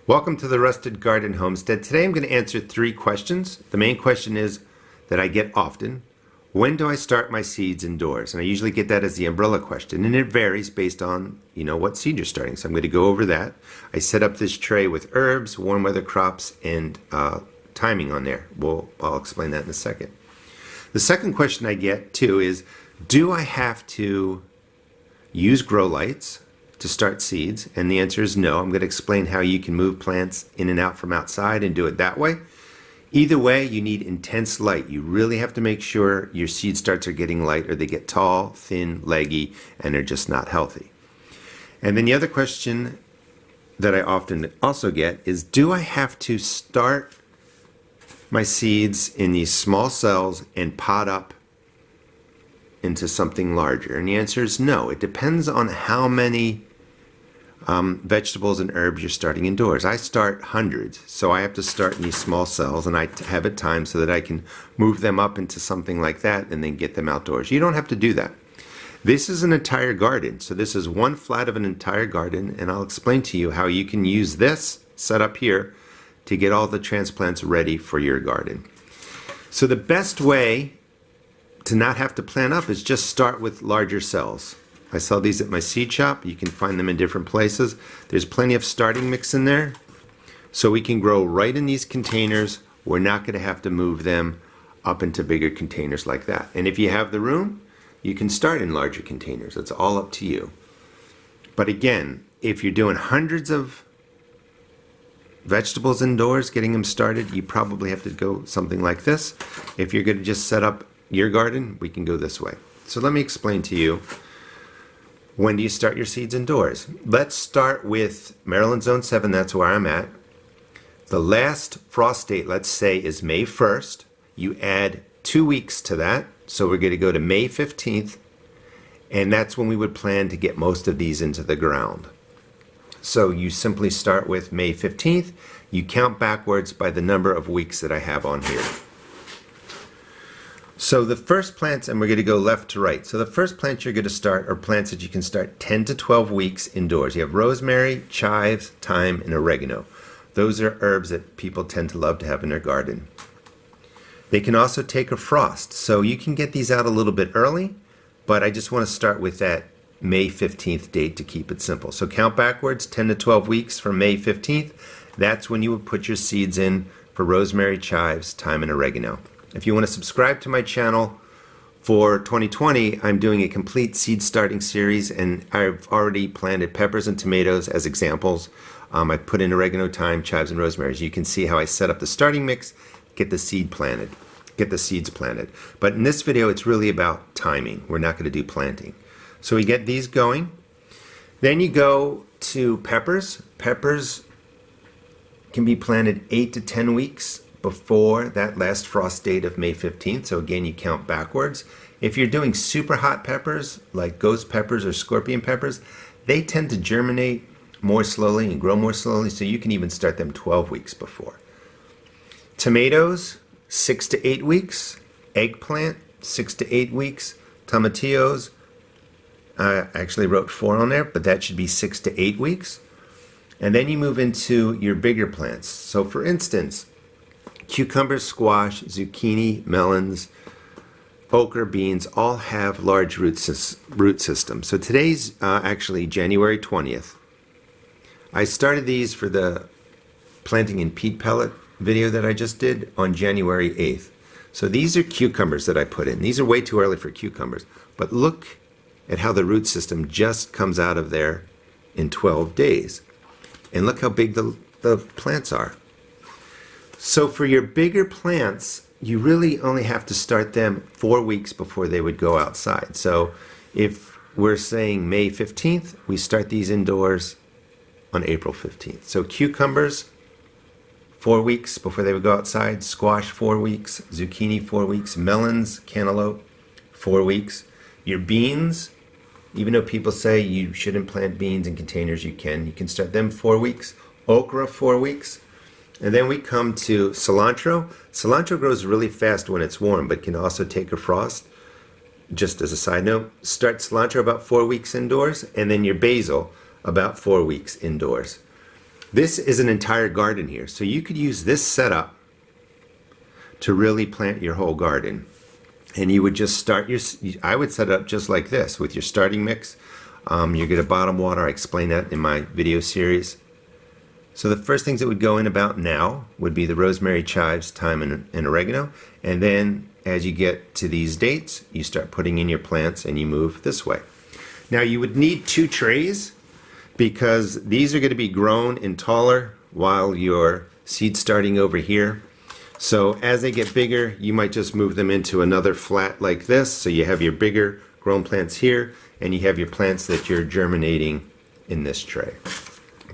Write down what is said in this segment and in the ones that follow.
Welcome to the Rusted Garden Homestead. Today I'm going to answer 3 questions. The main question is that I get often. When do I start my seeds indoors? And I usually get that as the umbrella question, and it varies based on, what seed you're starting. So I'm going to go over that. I set up this tray with herbs, warm weather crops, and timing on there. I'll explain that in a second. The second question I get too is, do I have to use grow lights to start seeds? And the answer is no. I'm going to explain how you can move plants in and out from outside and do it that way. Either way, you need intense light. You really have to make sure your seed starts are getting light, or they get tall, thin, leggy, and they're just not healthy. And then the other question that I often also get is, do I have to start my seeds in these small cells and pot up into something larger? And the answer is no. It depends on how many vegetables and herbs you're starting indoors. I start hundreds, so I have to start in these small cells, and I have it timed so that I can move them up into something like that and then get them outdoors. You don't have to do that. This is an entire garden, so this is one flat of an entire garden, and I'll explain to you how you can use this setup here to get all the transplants ready for your garden. So the best way to not have to plant up is just start with larger cells. I sell these at my seed shop. You can find them in different places. There's plenty of starting mix in there, so we can grow right in these containers. We're not going to have to move them up into bigger containers like that. And if you have the room, you can start in larger containers. It's all up to you. But again, if you're doing hundreds of vegetables indoors, getting them started, you probably have to go something like this. If you're going to just set up your garden, we can go this way. So let me explain to you, when do you start your seeds indoors? Let's start with Maryland Zone 7, that's where I'm at. The last frost date, let's say, is May 1st. You add 2 weeks to that, so we're going to go to May 15th, and that's when we would plan to get most of these into the ground. So you simply start with May 15th, you count backwards by the number of weeks that I have on here. So the first plants, and we're going to go left to right. So the first plants you're going to start are plants that you can start 10 to 12 weeks indoors. You have rosemary, chives, thyme, and oregano. Those are herbs that people tend to love to have in their garden. They can also take a frost, so you can get these out a little bit early, but I just want to start with that May 15th date to keep it simple. So count backwards 10 to 12 weeks from May 15th. That's when you would put your seeds in for rosemary, chives, thyme, and oregano. If you want to subscribe to my channel for 2020, I'm doing a complete seed starting series, and I've already planted peppers and tomatoes as examples. I put in oregano, thyme, chives, and rosemary. You can see how I set up the starting mix, get the seeds planted. But in this video, it's really about timing. We're not going to do planting. So we get these going. Then you go to peppers. Peppers can be planted 8 to 10 weeks before that last frost date of May 15th. So again, you count backwards. If you're doing super hot peppers, like ghost peppers or scorpion peppers, they tend to germinate more slowly and grow more slowly, so you can even start them 12 weeks before. Tomatoes, 6 to 8 weeks. Eggplant, 6 to 8 weeks. Tomatillos, I actually wrote 4 on there, but that should be 6 to 8 weeks. And then you move into your bigger plants. So for instance, cucumbers, squash, zucchini, melons, okra, beans all have large root systems. So today's actually January 20th. I started these for the planting in peat pellet video that I just did on January 8th. So these are cucumbers that I put in. These are way too early for cucumbers, but look at how the root system just comes out of there in 12 days. And look how big the plants are. So for your bigger plants, you really only have to start them 4 weeks before they would go outside. So if we're saying May 15th, we start these indoors on April 15th. So cucumbers, 4 weeks before they would go outside. Squash, 4 weeks. Zucchini, 4 weeks. Melons, cantaloupe, 4 weeks. Your beans, even though people say you shouldn't plant beans in containers, you can. You can start them 4 weeks. Okra, 4 weeks. And then we come to cilantro. Cilantro grows really fast when it's warm, but can also take a frost. Just as a side note, start cilantro about 4 weeks indoors, and then your basil about 4 weeks indoors. This is an entire garden here, so you could use this setup to really plant your whole garden. And you would just start I would set it up just like this with your starting mix. You get a bottom water. I explain that in my video series. So the first things that would go in about now would be the rosemary, chives, thyme, and oregano. And then as you get to these dates, you start putting in your plants and you move this way. Now you would need 2 trays because these are going to be grown and taller while your seed's starting over here. So as they get bigger, you might just move them into another flat like this. So you have your bigger grown plants here, and you have your plants that you're germinating in this tray.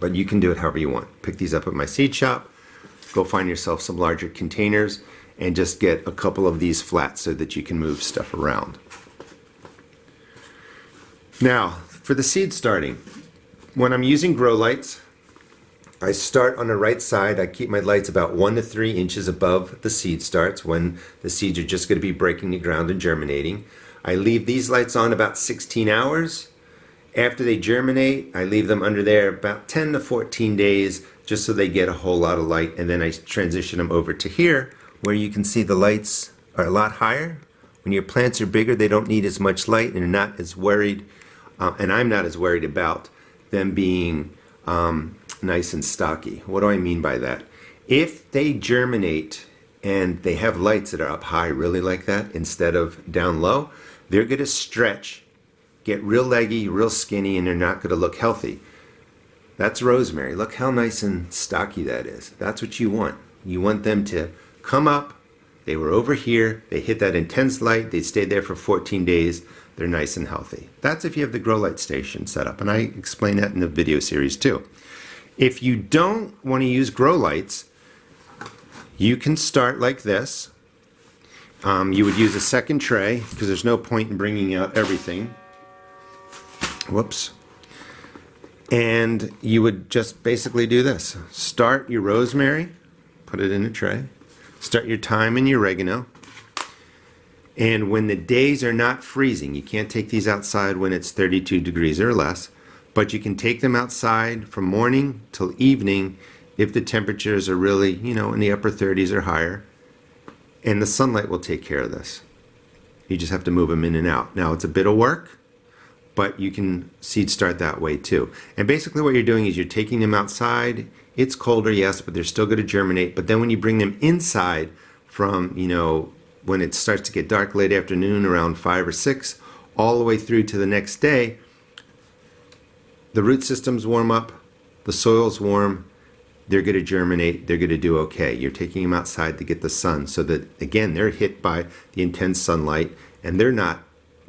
But you can do it however you want. Pick these up at my seed shop, go find yourself some larger containers, and just get a couple of these flats so that you can move stuff around. Now, for the seed starting, when I'm using grow lights, I start on the right side. I keep my lights about 1 to 3 inches above the seed starts when the seeds are just going to be breaking the ground and germinating. I leave these lights on about 16 hours. After they germinate, I leave them under there about 10 to 14 days just so they get a whole lot of light, and then I transition them over to here where you can see the lights are a lot higher. When your plants are bigger, they don't need as much light, and you're not as worried, and I'm not as worried about them being nice and stocky. What do I mean by that? If they germinate and they have lights that are up high really like that instead of down low, they're going to stretch, get real leggy, real skinny, and they're not going to look healthy. That's rosemary. Look how nice and stocky that is. That's what you want. You want them to come up. They were over here. They hit that intense light. They stayed there for 14 days. They're nice and healthy. That's if you have the grow light station set up, and I explain that in the video series too. If you don't want to use grow lights, you can start like this. You would use a second tray because there's no point in bringing out everything. Whoops. And you would just basically do this. Start your rosemary, put it in a tray. Start your thyme and your oregano. And when the days are not freezing, you can't take these outside when it's 32 degrees or less, but you can take them outside from morning till evening if the temperatures are really, in the upper 30s or higher. And the sunlight will take care of this. You just have to move them in and out. Now, it's a bit of work, but you can seed start that way too. And basically what you're doing is you're taking them outside. It's colder, yes, but they're still going to germinate. But then when you bring them inside from, when it starts to get dark late afternoon around 5 or 6, all the way through to the next day, the root systems warm up, the soil's warm, they're going to germinate, they're going to do okay. You're taking them outside to get the sun so that, again, they're hit by the intense sunlight and they're not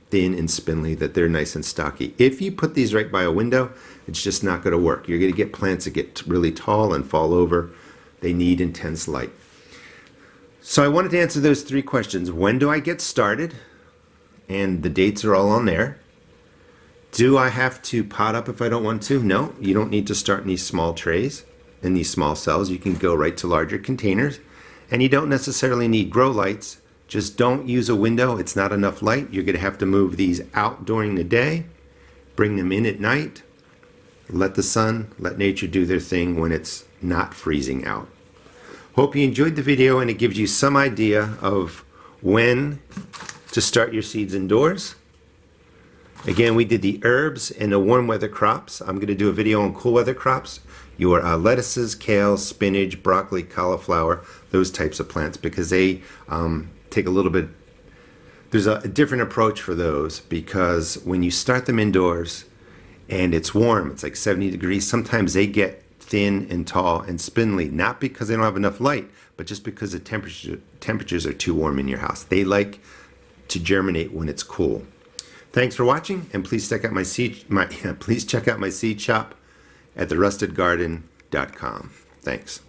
thin and spindly, that they're nice and stocky. If you put these right by a window, it's just not going to work. You're going to get plants that get really tall and fall over. They need intense light. So I wanted to answer those 3 questions. When do I get started? And the dates are all on there. Do I have to pot up if I don't want to? No, you don't need to start in these small trays, in these small cells. You can go right to larger containers. And you don't necessarily need grow lights. Just don't use a window. It's not enough light. You're going to have to move these out during the day, bring them in at night, let the sun, let nature do their thing when it's not freezing out. Hope you enjoyed the video and it gives you some idea of when to start your seeds indoors. Again, we did the herbs and the warm weather crops. I'm going to do a video on cool weather crops. Your lettuces, kale, spinach, broccoli, cauliflower, those types of plants, because they take a little bit, there's a different approach for those, because when you start them indoors and it's warm, it's like 70 degrees, sometimes they get thin and tall and spindly, not because they don't have enough light, but just because the temperatures are too warm in your house. They like to germinate when it's cool. Thanks for watching, and please check out my seed shop at therustedgarden.com. Thanks.